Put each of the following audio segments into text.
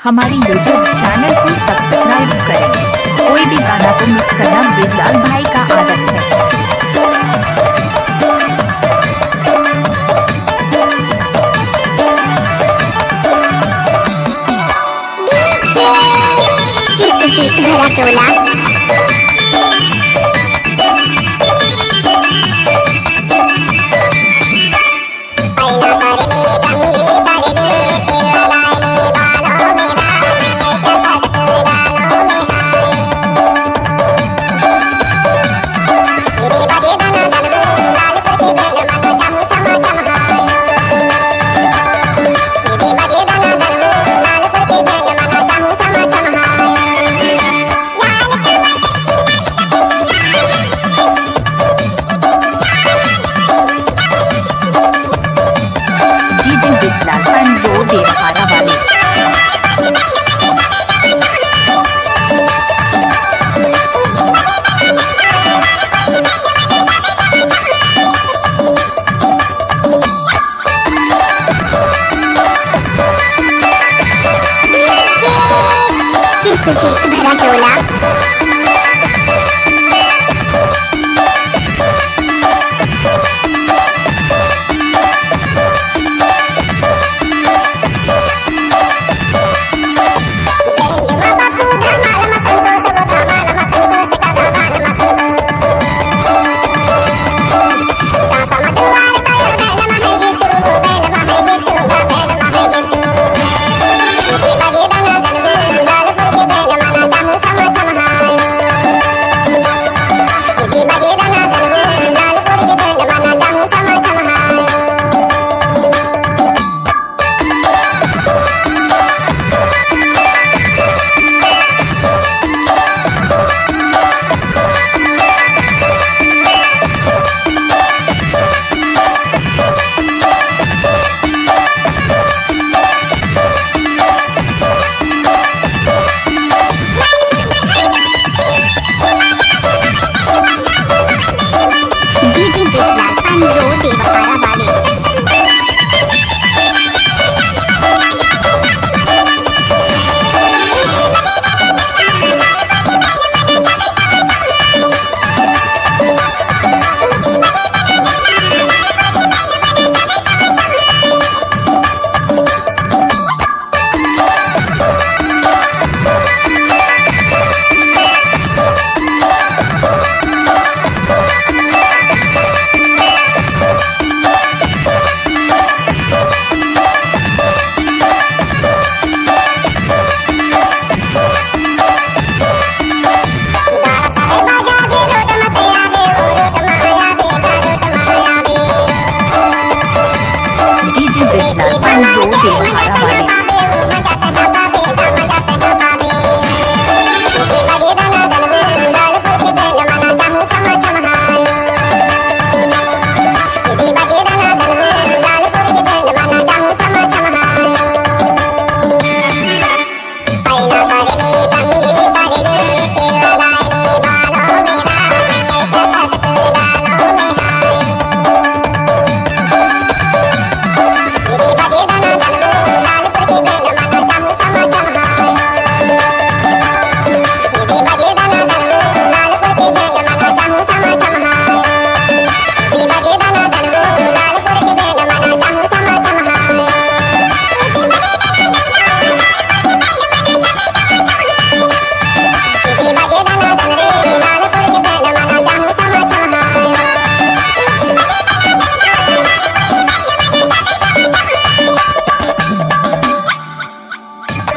हमारी YouTube channel को subscribe करें। कोई भी गाना को मिस करना ब्रिजलाल भाई का आदत है। भरा चोला भरा चोला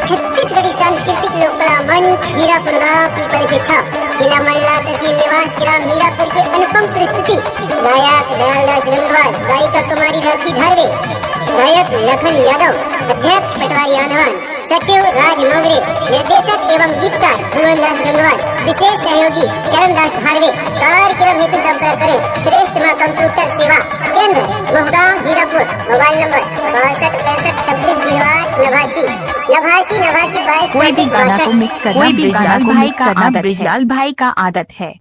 छत्तीसगढ़ी सांस्कृतिक लोककला मंच मीरापुर गांव पीपल के छाप जिला मंडला तहसील निवास ग्राम मीरापुर के अनुपम प्रस्तुति गायक दयालदास गंगवार, गायिका कुमारी राखी धारवे, गायक लखन यादव, अध्यक्ष पटवारी आनवान, सचिव राज मोगरे, निर्देशक एवं गीतकार भुवनदास गंगवार, विशेष सहयोगी चरणदास धारवे। कार्यक्रम हेतु संपर्क करें श्रेष्ठ मां कंप्यूटर सेवा केंद्र मोहगांव मीरापुर। मोबाइल नंबर 62 65 65 88 89 कोई भी गाना को मिक्स करना ब्रिजलाल भाई का आदत है।